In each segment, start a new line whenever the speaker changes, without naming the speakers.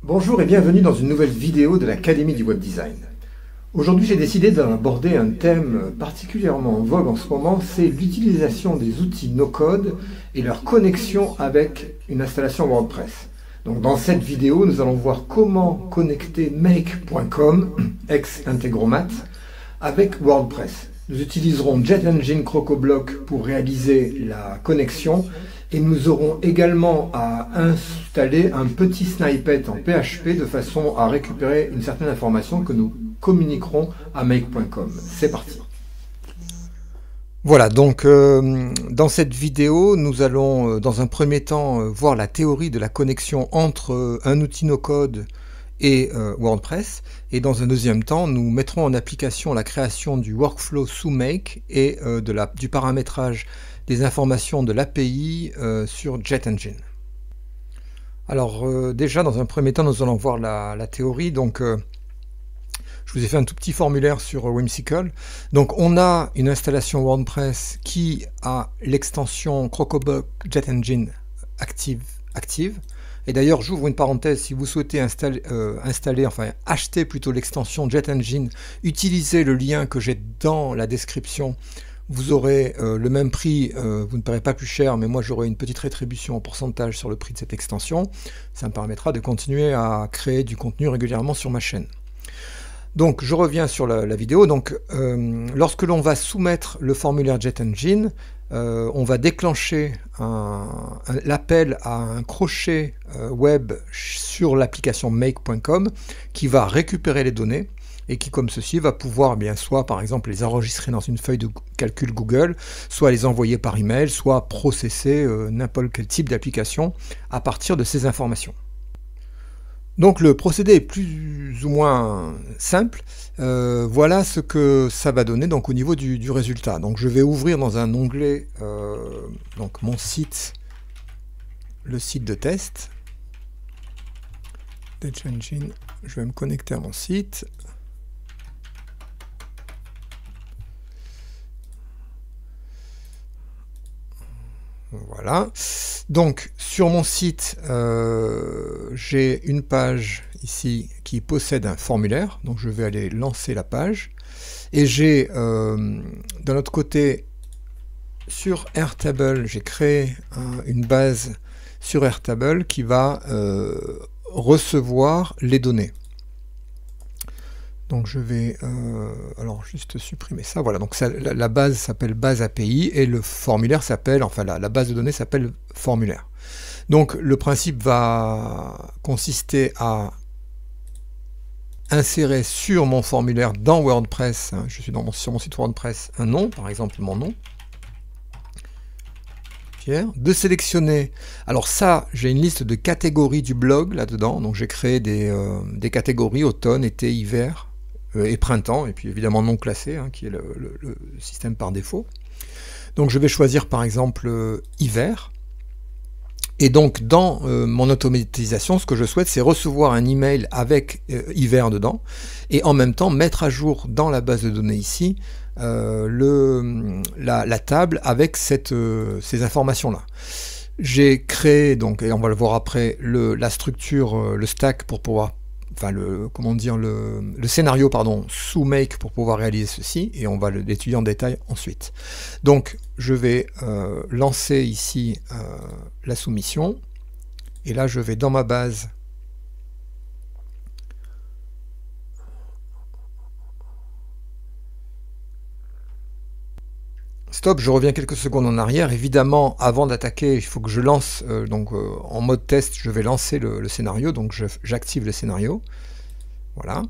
Bonjour et bienvenue dans une nouvelle vidéo de l'Académie du Web Design. Aujourd'hui, j'ai décidé d'aborder un thème particulièrement en vogue en ce moment, c'est l'utilisation des outils no-code et leur connexion avec une installation WordPress. Donc dans cette vidéo, nous allons voir comment connecter make.com, ex-Integromat, avec WordPress. Nous utiliserons JetEngine CrocoBlock pour réaliser la connexion et nous aurons également à installer un petit snippet en PHP de façon à récupérer une certaine information que nous communiquerons à make.com. C'est parti. Voilà, donc dans cette vidéo, nous allons dans un premier temps voir la théorie de la connexion entre un outil no-code et WordPress, et dans un deuxième temps nous mettrons en application la création du workflow sous Make et du paramétrage des informations de l'API sur JetEngine. Alors déjà dans un premier temps nous allons voir la théorie. Donc je vous ai fait un tout petit formulaire sur Whimsical. Donc on a une installation WordPress qui a l'extension CrocoBlock JetEngine active. Et d'ailleurs, j'ouvre une parenthèse, si vous souhaitez acheter plutôt l'extension JetEngine, utilisez le lien que j'ai dans la description. Vous aurez le même prix, vous ne paierez pas plus cher, mais moi j'aurai une petite rétribution en pourcentage sur le prix de cette extension. Ça me permettra de continuer à créer du contenu régulièrement sur ma chaîne. Donc je reviens sur la vidéo. Donc lorsque l'on va soumettre le formulaire JetEngine, on va déclencher l'appel à un crochet web sur l'application make.com qui va récupérer les données et qui, comme ceci, va pouvoir soit par exemple les enregistrer dans une feuille de calcul Google, soit les envoyer par email, soit processer n'importe quel type d'application à partir de ces informations. Donc le procédé est plus ou moins simple. Voilà ce que ça va donner donc au niveau du résultat. Donc je vais ouvrir dans un onglet donc mon site, le site de test. JetEngine, je vais me connecter à mon site. Voilà, donc sur mon site j'ai une page ici qui possède un formulaire, donc je vais aller lancer la page, et j'ai d'un autre côté sur Airtable, j'ai créé une base sur Airtable qui va recevoir les données. Donc je vais alors juste supprimer ça. Voilà, donc la base s'appelle base API et le formulaire s'appelle, enfin la base de données s'appelle formulaire. Donc le principe va consister à insérer sur mon formulaire dans WordPress, je suis sur mon site WordPress, un nom, par exemple mon nom, Pierre, de sélectionner, alors ça j'ai une liste de catégories du blog là-dedans, donc j'ai créé des catégories automne, été, hiver, et printemps, et puis évidemment non classé, qui est le système par défaut. Donc je vais choisir par exemple hiver, et donc dans mon automatisation, ce que je souhaite, c'est recevoir un email avec hiver dedans, et en même temps mettre à jour dans la base de données ici la table avec ces informations-là. J'ai créé, donc, et on va le voir après, la structure, le stack pour pouvoir le scénario pardon, sous Make pour pouvoir réaliser ceci, et on va l'étudier en détail ensuite. Donc je vais lancer ici la soumission, et là je vais dans ma base stop, je reviens quelques secondes en arrière. Évidemment, avant d'attaquer, il faut que je lance, en mode test, je vais lancer le scénario, donc j'active le scénario. Voilà.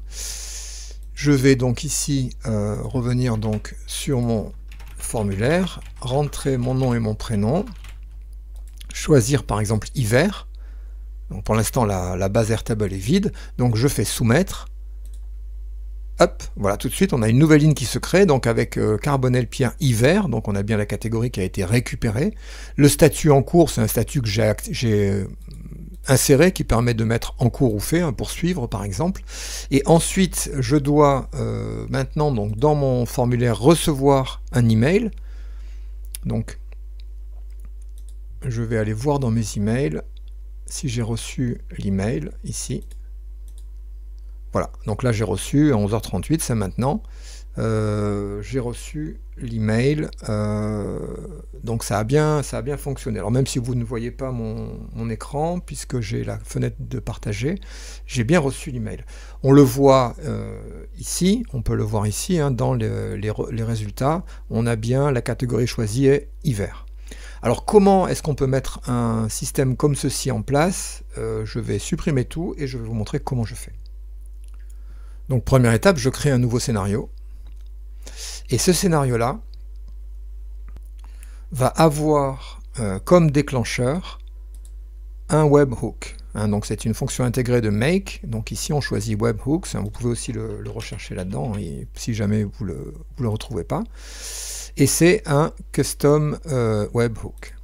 Je vais donc ici revenir donc sur mon formulaire, rentrer mon nom et mon prénom, choisir par exemple hiver. Donc pour l'instant, la base Airtable est vide, donc je fais soumettre. Hop, voilà, tout de suite on a une nouvelle ligne qui se crée, donc avec Carbonel Pierre hiver, donc on a bien la catégorie qui a été récupérée. Le statut en cours, c'est un statut que j'ai inséré qui permet de mettre en cours ou fait, poursuivre par exemple. Et ensuite je dois maintenant donc dans mon formulaire recevoir un email. Donc je vais aller voir dans mes emails si j'ai reçu l'email ici. Voilà, donc là j'ai reçu à 11h38, c'est maintenant. J'ai reçu l'email, donc ça a bien fonctionné. Alors même si vous ne voyez pas mon écran, puisque j'ai la fenêtre de partager, j'ai bien reçu l'email. On le voit ici, on peut le voir ici, hein, dans les résultats, on a bien la catégorie choisie est hiver. Alors comment est-ce qu'on peut mettre un système comme ceci en place? Je vais supprimer tout et je vais vous montrer comment je fais. Donc première étape, je crée un nouveau scénario. Et ce scénario-là va avoir comme déclencheur un webhook. Hein, donc c'est une fonction intégrée de make. Donc ici on choisit webhooks. Hein, vous pouvez aussi le rechercher là-dedans si jamais vous le retrouvez pas. Et c'est un custom webhook.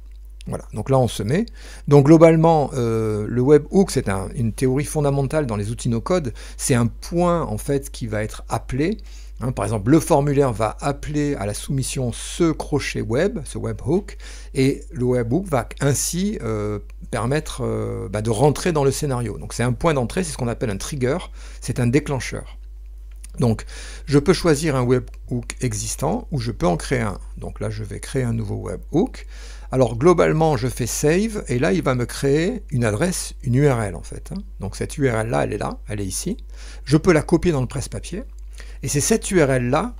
Voilà, donc là on se met. Donc globalement, le webhook, c'est une théorie fondamentale dans les outils no-code. C'est un point en fait qui va être appelé. Hein, par exemple, le formulaire va appeler à la soumission ce crochet web, ce webhook, et le webhook va ainsi permettre de rentrer dans le scénario. Donc c'est un point d'entrée, c'est ce qu'on appelle un trigger, c'est un déclencheur. Donc je peux choisir un webhook existant ou je peux en créer un. Donc là je vais créer un nouveau webhook. Alors globalement je fais save et là il va me créer une adresse, une URL en fait. Hein. Donc cette URL là, elle est ici. Je peux la copier dans le presse-papier. Et c'est cette URL-là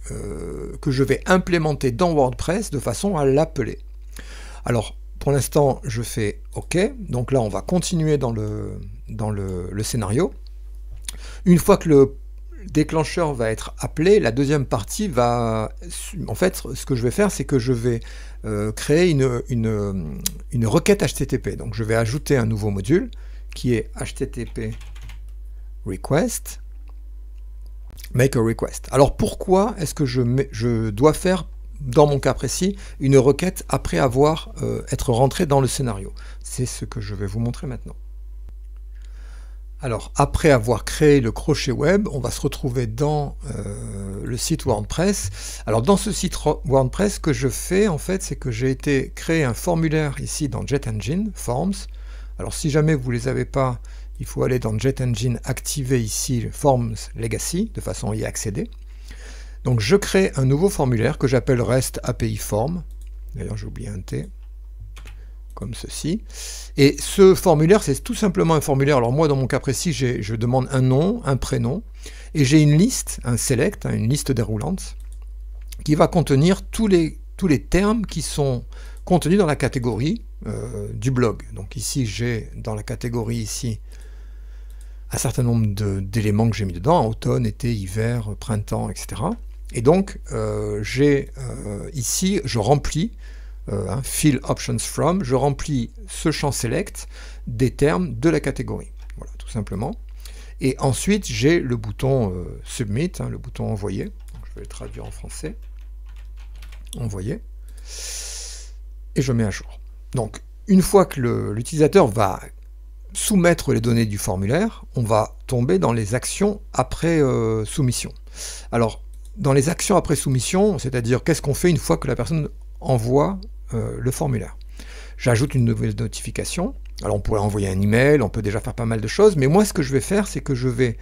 que je vais implémenter dans WordPress de façon à l'appeler. Alors, pour l'instant, je fais OK. Donc là, on va continuer dans le scénario. Une fois que le déclencheur va être appelé, la deuxième partie va... En fait, ce que je vais faire, c'est que je vais créer une requête HTTP. Donc, je vais ajouter un nouveau module qui est HTTP request. Make a request. Alors pourquoi est-ce que je dois faire, dans mon cas précis, une requête après avoir être rentré dans le scénario? C'est ce que je vais vous montrer maintenant. Alors après avoir créé le crochet web, on va se retrouver dans le site WordPress. Alors dans ce site WordPress, ce que je fais en fait, c'est que j'ai été créer un formulaire ici dans JetEngine, Forms. Alors si jamais vous ne les avez pas, il faut aller dans JetEngine, activer ici Forms Legacy, de façon à y accéder. Donc je crée un nouveau formulaire que j'appelle REST API Form. D'ailleurs j'ai oublié un T, comme ceci. Et ce formulaire, c'est tout simplement un formulaire. Alors moi, dans mon cas précis, je demande un nom, un prénom, et j'ai une liste, un select, une liste déroulante, qui va contenir tous les termes qui sont contenus dans la catégorie du blog. Donc ici, j'ai dans la catégorie ici un certain nombre d'éléments que j'ai mis dedans, automne, été, hiver, printemps, etc. Et donc, ici, je remplis, fill options from, je remplis ce champ select des termes de la catégorie. Voilà, tout simplement. Et ensuite, j'ai le bouton submit, le bouton envoyer. Donc, je vais le traduire en français. Envoyer. Et je mets à jour. Donc, une fois que l'utilisateur va soumettre les données du formulaire, on va tomber dans les actions après soumission. Alors, dans les actions après soumission, c'est-à-dire qu'est-ce qu'on fait une fois que la personne envoie le formulaire. J'ajoute une nouvelle notification. Alors, on pourrait envoyer un email, on peut déjà faire pas mal de choses, mais moi, ce que je vais faire, c'est que je vais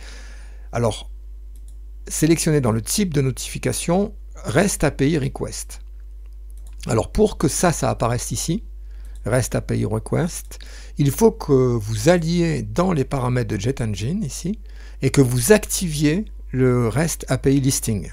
sélectionner dans le type de notification REST API Request. Alors, pour que ça apparaisse ici, REST API Request, il faut que vous alliez dans les paramètres de JetEngine ici et que vous activiez le REST API Listing.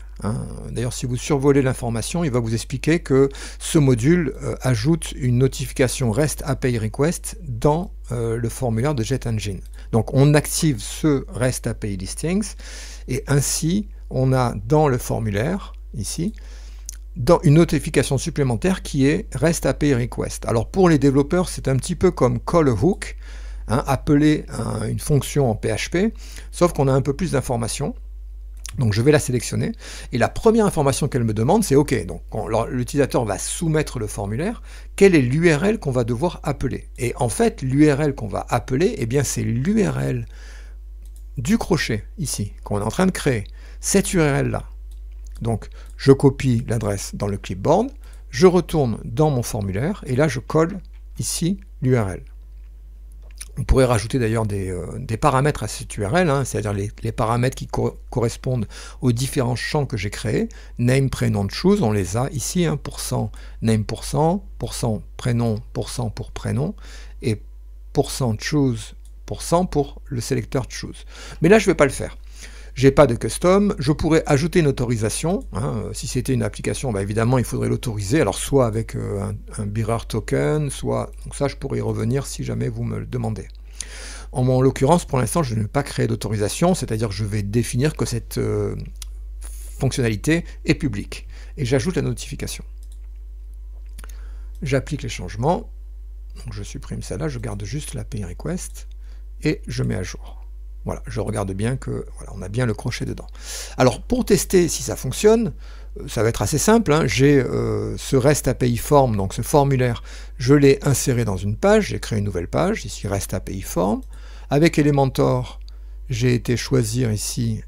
D'ailleurs, si vous survolez l'information, il va vous expliquer que ce module ajoute une notification REST API Request dans le formulaire de JetEngine. Donc, on active ce REST API Listings et ainsi, on a dans le formulaire, ici, dans une notification supplémentaire qui est REST API Request. Alors pour les développeurs, c'est un petit peu comme call a hook, appeler une fonction en PHP, sauf qu'on a un peu plus d'informations. Donc je vais la sélectionner, et la première information qu'elle me demande, c'est OK, donc l'utilisateur va soumettre le formulaire, quelle est l'URL qu'on va devoir appeler? Et en fait, l'URL qu'on va appeler, eh bien c'est l'URL du crochet, ici, qu'on est en train de créer, cette URL-là. Donc, je copie l'adresse dans le clipboard, je retourne dans mon formulaire, et là, je colle ici l'URL. On pourrait rajouter d'ailleurs des paramètres à cette URL, hein, c'est-à-dire les paramètres qui correspondent aux différents champs que j'ai créés. Name, prénom, choose, on les a ici, hein, %name prénom, pour prénom, et %choose, pour le sélecteur choose. Mais là, je ne vais pas le faire. J'ai pas de custom, je pourrais ajouter une autorisation, hein, si c'était une application, bah évidemment il faudrait l'autoriser, alors soit avec un bearer token, soit, donc ça je pourrais y revenir si jamais vous me le demandez. En l'occurrence, pour l'instant, je ne vais pas créer d'autorisation, c'est-à-dire que je vais définir que cette fonctionnalité est publique, et j'ajoute la notification. J'applique les changements, donc je supprime ça là, je garde juste l'API request, et je mets à jour. Voilà, je regarde bien que voilà, on a bien le crochet dedans. Alors pour tester si ça fonctionne, ça va être assez simple, hein. J'ai ce REST API form, donc ce formulaire, je l'ai inséré dans une page, j'ai créé une nouvelle page, ici REST API form. Avec Elementor, j'ai été choisir ici,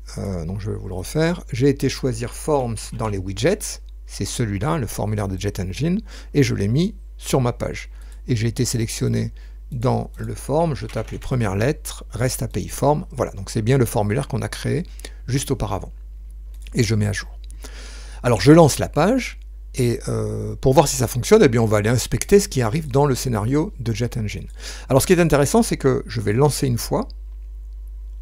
donc je vais vous le refaire, j'ai été choisir Forms dans les widgets, c'est celui-là, le formulaire de JetEngine, et je l'ai mis sur ma page. Et j'ai été sélectionné dans le form, je tape les premières lettres, REST API form, voilà, donc c'est bien le formulaire qu'on a créé juste auparavant. Et je mets à jour. Alors je lance la page, et pour voir si ça fonctionne, eh bien on va aller inspecter ce qui arrive dans le scénario de JetEngine. Alors ce qui est intéressant, c'est que je vais lancer une fois.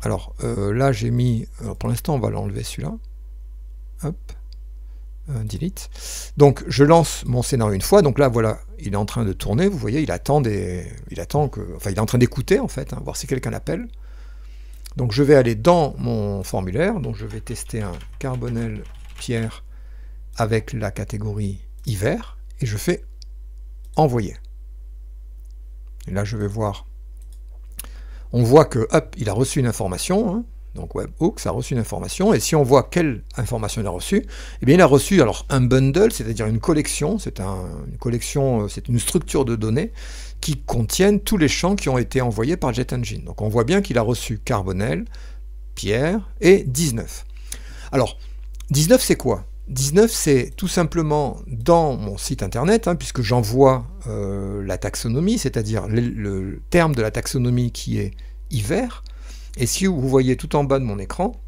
Alors là j'ai mis, pour l'instant on va l'enlever celui-là. Hop. Delete. Donc je lance mon scénario une fois, donc là voilà, il est en train de tourner, vous voyez, il est en train d'écouter en fait, hein, voir si quelqu'un l'appelle. Donc je vais aller dans mon formulaire, donc je vais tester un Carbonel Pierre avec la catégorie hiver, et je fais envoyer. Et là je vais voir, on voit que hop, il a reçu une information, hein. Donc Webhooks a reçu une information, et si on voit quelle information il a reçue, eh bien il a reçu alors un bundle, c'est-à-dire une collection, une collection, c'est une structure de données qui contiennent tous les champs qui ont été envoyés par JetEngine. Donc on voit bien qu'il a reçu Carbonel, Pierre et 19. Alors 19 c'est quoi? 19 c'est tout simplement dans mon site internet, hein, puisque j'envoie la taxonomie, c'est-à-dire le terme de la taxonomie qui est hiver. Et si vous voyez tout en bas de mon écran,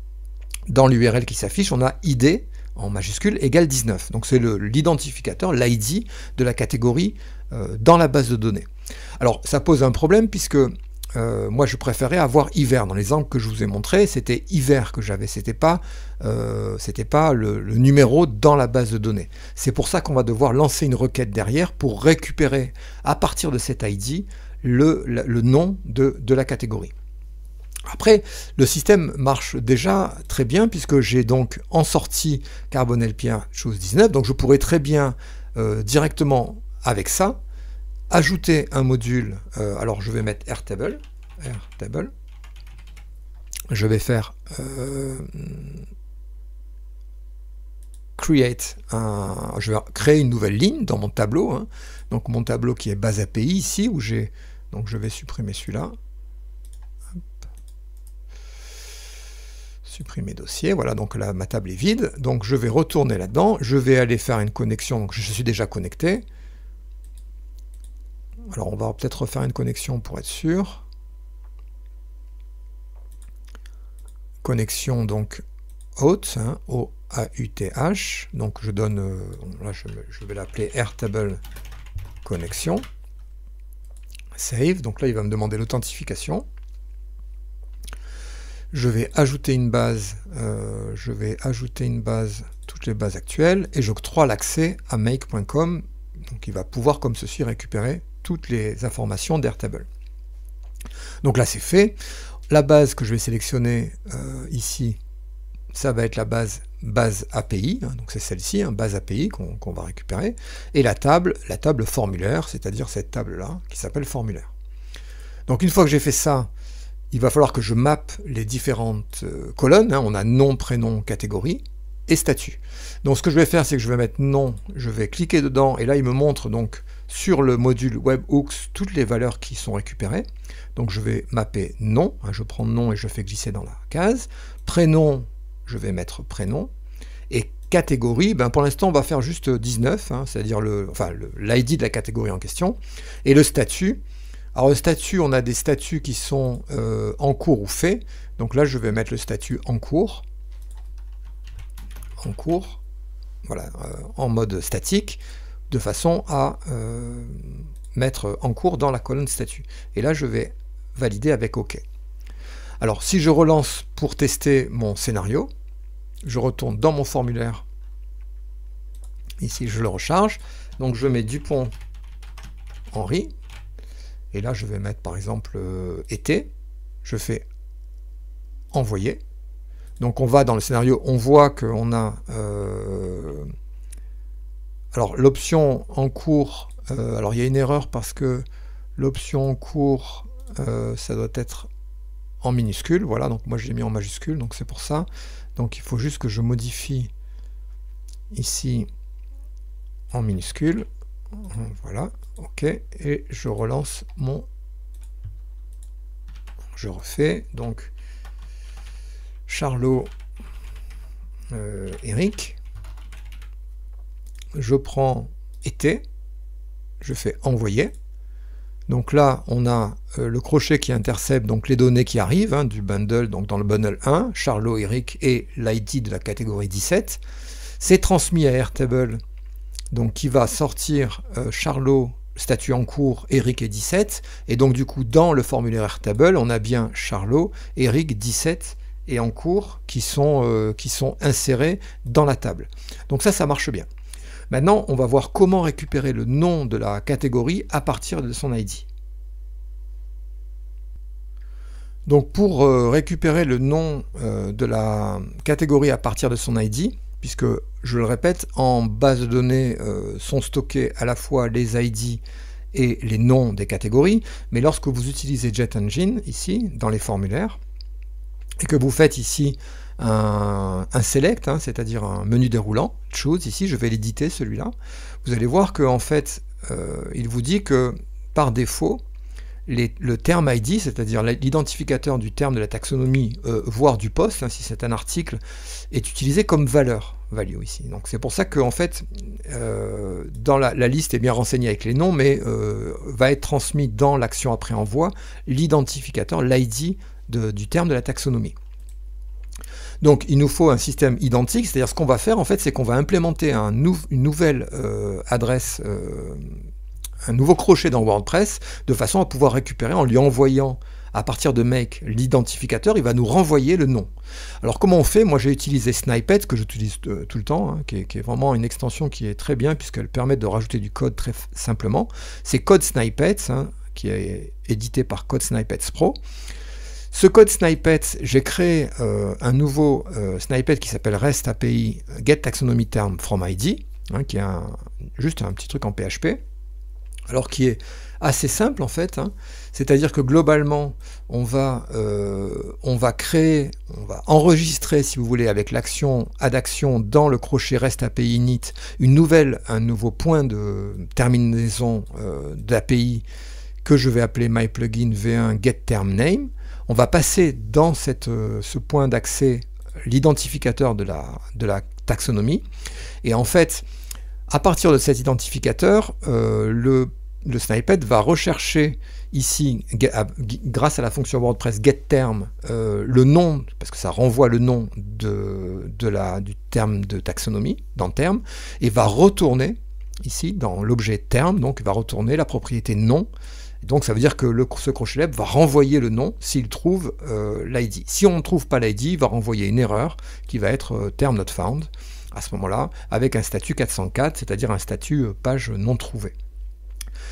dans l'URL qui s'affiche, on a ID en majuscule égale 19. Donc c'est l'identificateur, l'ID de la catégorie dans la base de données. Alors ça pose un problème puisque moi je préférais avoir hiver. Dans l'exemple que je vous ai montré, c'était hiver que j'avais, c'était pas le numéro dans la base de données. C'est pour ça qu'on va devoir lancer une requête derrière pour récupérer à partir de cet ID le nom de la catégorie. Après, le système marche déjà très bien puisque j'ai donc en sortie Carbonel Pierre chose 19, donc je pourrais très bien directement avec ça ajouter un module, alors je vais mettre Airtable, je vais faire je vais créer une nouvelle ligne dans mon tableau, hein. Donc mon tableau qui est base API ici, où j'ai, donc je vais supprimer celui-là. Supprimer dossier, voilà, donc là ma table est vide, donc je vais retourner là-dedans, je vais aller faire une connexion, donc je suis déjà connecté. Alors on va peut-être refaire une connexion pour être sûr. Connexion donc auth, hein, O-A-U-T-H, donc je donne, là je vais l'appeler Airtable connexion. Save, donc là il va me demander l'authentification. Je vais ajouter une base, toutes les bases actuelles, et j'octroie l'accès à make.com, donc il va pouvoir comme ceci récupérer toutes les informations d'Airtable. Donc là c'est fait. La base que je vais sélectionner ici, ça va être la base API, hein, donc c'est celle-ci, hein, base API qu'on va récupérer, et la table formulaire, c'est-à-dire cette table-là, qui s'appelle formulaire. Donc une fois que j'ai fait ça, il va falloir que je mappe les différentes colonnes, hein. On a nom, prénom, catégorie et statut. Donc ce que je vais faire, c'est que je vais mettre nom, je vais cliquer dedans, et là il me montre donc sur le module Webhooks toutes les valeurs qui sont récupérées. Donc je vais mapper nom, hein, je prends nom et je fais glisser dans la case. Prénom, je vais mettre prénom. Et catégorie, ben pour l'instant on va faire juste 19, hein, c'est-à-dire l'ID de la catégorie en question. Et le statut, Alors le statut, on a des statuts qui sont en cours ou faits. Donc là, je vais mettre le statut en cours. En cours, voilà, en mode statique, de façon à mettre en cours dans la colonne statut. Et là, je vais valider avec OK. Alors, si je relance pour tester mon scénario, je retourne dans mon formulaire. Ici, je le recharge. Donc, je mets Dupont Henri. Et là, je vais mettre, par exemple, été. Je fais envoyer. Donc, on va dans le scénario, on voit qu'on a... alors, l'option en cours... alors, il y a une erreur parce que l'option en cours, ça doit être en minuscule. Voilà, donc moi, je l'ai mis en majuscule, donc c'est pour ça. Donc, il faut juste que je modifie ici en minuscule. Voilà, OK. Et je relance mon... Je refais, donc, Charlot, Eric. Je prends été. Je fais envoyer. Donc là, on a le crochet qui intercepte donc les données qui arrivent hein, du bundle, donc dans le bundle 1, Charlot, Eric et l'ID de la catégorie 17. C'est transmis à Airtable, donc qui va sortir Charlot, statut en cours, Eric et 17. Et donc du coup, dans le formulaire Airtable, on a bien Charlot, Eric, 17 et en cours qui sont insérés dans la table. Donc ça marche bien. Maintenant, on va voir comment récupérer le nom de la catégorie à partir de son ID. Donc pour récupérer le nom de la catégorie à partir de son ID, puisque, je le répète, en base de données sont stockés à la fois les ID et les noms des catégories, mais lorsque vous utilisez JetEngine, ici, dans les formulaires, et que vous faites ici un select, hein, c'est-à-dire un menu déroulant, choose, ici je vais l'éditer celui-là, vous allez voir qu'en fait il vous dit que par défaut le terme ID, c'est-à-dire l'identificateur du terme de la taxonomie, voire du poste, hein, si c'est un article, est utilisé comme valeur, value ici. Donc c'est pour ça que en fait dans la liste est bien renseignée avec les noms, mais va être transmis dans l'action après envoi l'identificateur, l'ID du terme de la taxonomie. Donc il nous faut un système identique, c'est-à-dire ce qu'on va faire en fait, c'est qu'on va implémenter une nouvelle adresse, un nouveau crochet dans WordPress, de façon à pouvoir récupérer en lui envoyant à partir de make l'identificateur, il va nous renvoyer le nom. Alors comment on fait? Moi j'ai utilisé Snippet, que j'utilise tout le temps, hein, qui est vraiment une extension qui est très bien, puisqu'elle permet de rajouter du code très simplement. C'est Code Snippets, hein, qui est édité par Code Snippets Pro. Ce code Snippet, j'ai créé un nouveau snippet qui s'appelle REST API Get Taxonomy Term from ID, hein, qui est juste un petit truc en PHP, alors qui est assez simple en fait, hein. C'est-à-dire que globalement, on va enregistrer, si vous voulez, avec l'action add action dans le crochet REST API init, un nouveau point de terminaison d'API que je vais appeler myPlugin v1 getTermName. On va passer dans ce point d'accès l'identificateur de la taxonomie. Et en fait, à partir de cet identificateur, le snippet va rechercher ici, grâce à la fonction WordPress getTerm, le nom, parce que ça renvoie le nom du terme de taxonomie, dans terme, et va retourner ici, dans l'objet terme, donc il va retourner la propriété nom. Donc ça veut dire que ce crochet lib va renvoyer le nom s'il trouve l'ID. Si on ne trouve pas l'ID, il va renvoyer une erreur qui va être term not found à ce moment-là, avec un statut 404, c'est-à-dire un statut page non trouvée.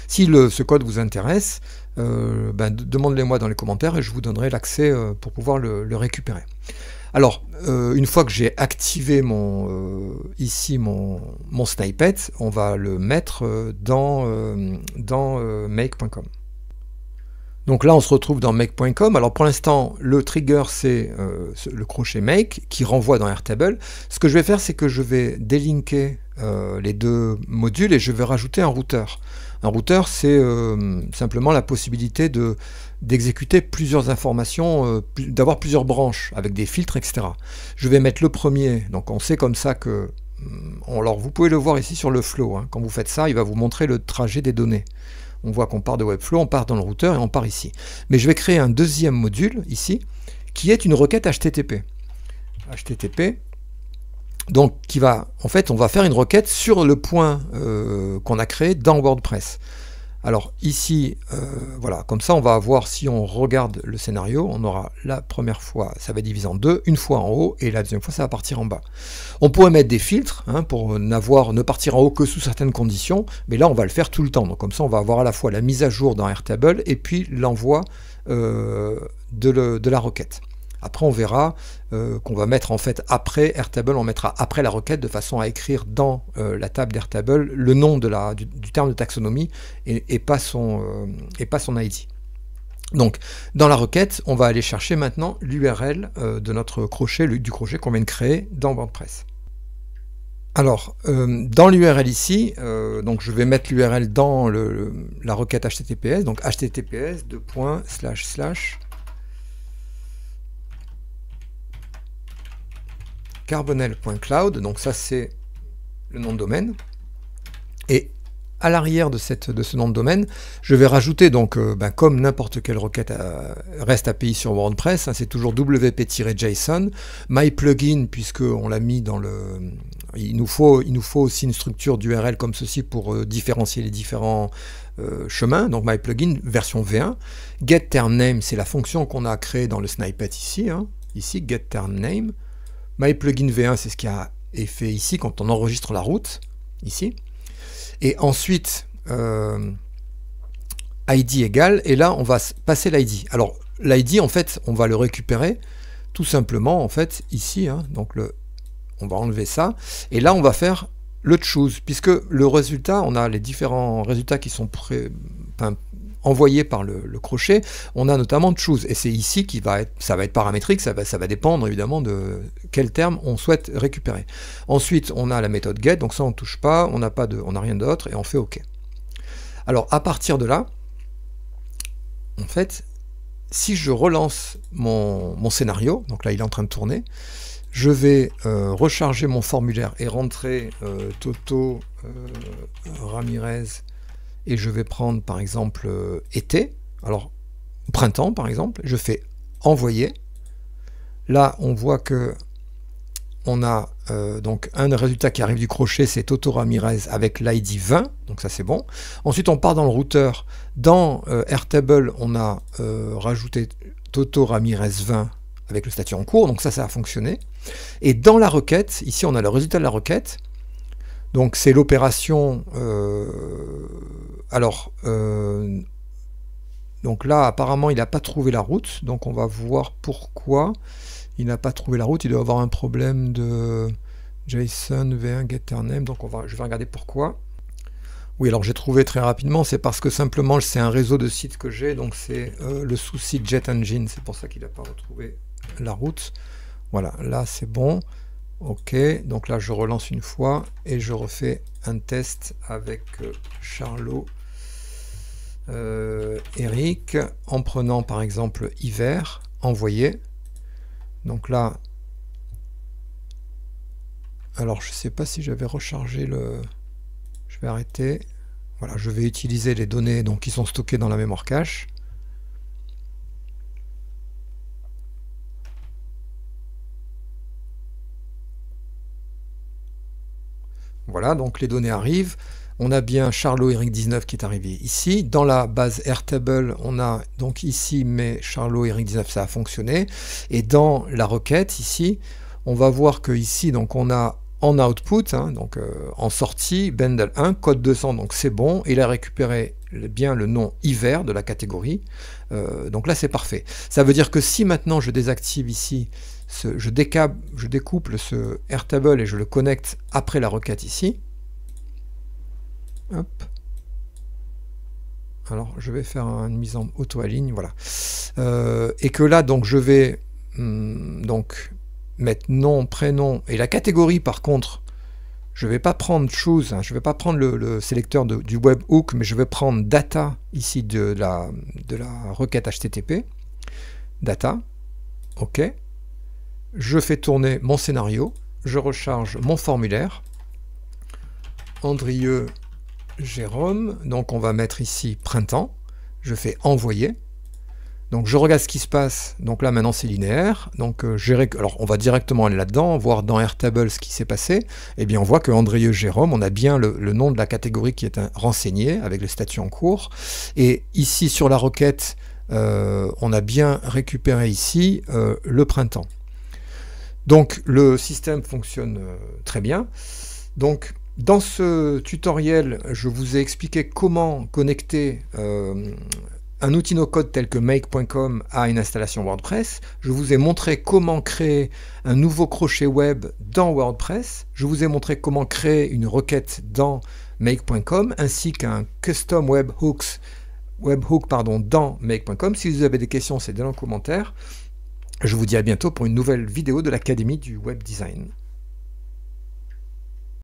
Si ce code vous intéresse, demandez-le-moi dans les commentaires et je vous donnerai l'accès pour pouvoir le récupérer. Alors, une fois que j'ai activé ici mon snippet, on va le mettre dans make.com. Donc là, on se retrouve dans make.com. Alors pour l'instant, le trigger, c'est le crochet make qui renvoie dans Airtable. Ce que je vais faire, c'est que je vais délinker les deux modules et je vais rajouter un routeur. Un routeur, c'est simplement la possibilité d'exécuter plusieurs informations, d'avoir plusieurs branches avec des filtres, etc. Je vais mettre le premier, donc on sait comme ça que... Alors vous pouvez le voir ici sur le flow, hein. Quand vous faites ça, il va vous montrer le trajet des données. On voit qu'on part de Webflow, on part dans le routeur et on part ici. Mais je vais créer un deuxième module ici, qui est une requête HTTP. HTTP, donc qui va, en fait, on va faire une requête sur le point qu'on a créé dans WordPress. Alors ici, voilà, comme ça on va avoir, si on regarde le scénario, on aura la première fois, ça va être divisé en deux, une fois en haut, et la deuxième fois ça va partir en bas. On pourrait mettre des filtres, hein, pour ne partir en haut que sous certaines conditions, mais là on va le faire tout le temps. Donc comme ça on va avoir à la fois la mise à jour dans Airtable, et puis l'envoi de la requête. Après, on verra qu'on va mettre en fait après Airtable, on mettra après la requête de façon à écrire dans la table d'Airtable le nom du terme de taxonomie et pas son ID. Donc, dans la requête, on va aller chercher maintenant l'URL de notre crochet, du crochet qu'on vient de créer dans WordPress. Alors, dans l'URL ici, donc je vais mettre l'URL dans la requête HTTPS, donc https carbonel.cloud, donc ça c'est le nom de domaine, et à l'arrière de ce nom de domaine, je vais rajouter donc, comme n'importe quelle requête REST API sur WordPress, hein, c'est toujours wp-json, myplugin, puisqu'on l'a mis dans le... Il nous faut aussi une structure d'URL comme ceci pour différencier les différents chemins, donc myplugin version V1, getTermName, c'est la fonction qu'on a créée dans le snippet ici, hein, ici getTermName, myplugin V1, c'est ce qui est fait ici quand on enregistre la route, ici. Et ensuite, ID égale, et là, on va passer l'ID. Alors, l'ID, en fait, on va le récupérer tout simplement, en fait, ici. Hein, donc, on va enlever ça. Et là, on va faire le choose, puisque le résultat, on a les différents résultats qui sont envoyé par le crochet, on a notamment choose, et c'est ici ça va être paramétrique, ça va dépendre évidemment de quel terme on souhaite récupérer. Ensuite, on a la méthode get, donc ça on ne touche pas, on n'a rien d'autre, et on fait OK. Alors à partir de là, en fait, si je relance mon scénario, donc là il est en train de tourner, je vais recharger mon formulaire et rentrer Toto Ramirez, et je vais prendre par exemple été, alors printemps par exemple, je fais envoyer. Là on voit que on a donc un des résultats qui arrive du crochet, c'est Toto Ramirez avec l'ID 20, donc ça c'est bon. Ensuite on part dans le routeur, dans Airtable on a rajouté Toto Ramirez 20 avec le statut en cours, donc ça a fonctionné. Et dans la requête, ici on a le résultat de la requête. Donc c'est l'opération, donc là apparemment il n'a pas trouvé la route, donc on va voir pourquoi il n'a pas trouvé la route. Il doit avoir un problème de JSON v1 getTermName, donc je vais regarder pourquoi. Oui, alors j'ai trouvé très rapidement, c'est parce que simplement c'est un réseau de sites que j'ai, donc c'est le sous-site JetEngine, c'est pour ça qu'il n'a pas retrouvé la route. Voilà, là c'est bon. Ok, donc là je relance une fois et je refais un test avec Charlot, Eric, en prenant par exemple hiver, envoyer. Donc là, alors je sais pas si j'avais rechargé je vais arrêter. Voilà, je vais utiliser les données donc qui sont stockées dans la mémoire cache. Voilà, donc les données arrivent. On a bien Charlot Eric 19 qui est arrivé ici. Dans la base Airtable, on a donc ici, mais Charlot Eric 19, ça a fonctionné. Et dans la requête, ici, on va voir que ici, donc on a en output, hein, donc en sortie, bundle 1, code 200, donc c'est bon. Il a récupéré bien le nom hiver de la catégorie. Donc là, c'est parfait. Ça veut dire que si maintenant je désactive ici, je découple ce Airtable et je le connecte après la requête ici. Hop. Alors je vais faire une mise en auto-aligne, voilà. Et que là donc je vais donc mettre nom, prénom et la catégorie par contre, je vais pas prendre choose, hein, je vais pas prendre le sélecteur du webhook, mais je vais prendre data ici de la requête HTTP, data, ok. Je fais tourner mon scénario, je recharge mon formulaire, Andrieux Jérôme, donc on va mettre ici printemps, je fais envoyer, donc je regarde ce qui se passe, donc là maintenant c'est linéaire, donc alors on va directement aller là-dedans, voir dans Airtable ce qui s'est passé, et bien on voit que Andrieux Jérôme, on a bien le nom de la catégorie qui est renseigné avec le statut en cours, et ici sur la requête, on a bien récupéré ici le printemps. Donc le système fonctionne très bien. Donc dans ce tutoriel, je vous ai expliqué comment connecter un outil no-code tel que make.com à une installation WordPress. Je vous ai montré comment créer un nouveau crochet web dans WordPress. Je vous ai montré comment créer une requête dans make.com ainsi qu'un custom webhook dans make.com. Si vous avez des questions, c'est dans les commentaires. Je vous dis à bientôt pour une nouvelle vidéo de l'Académie du Web Design.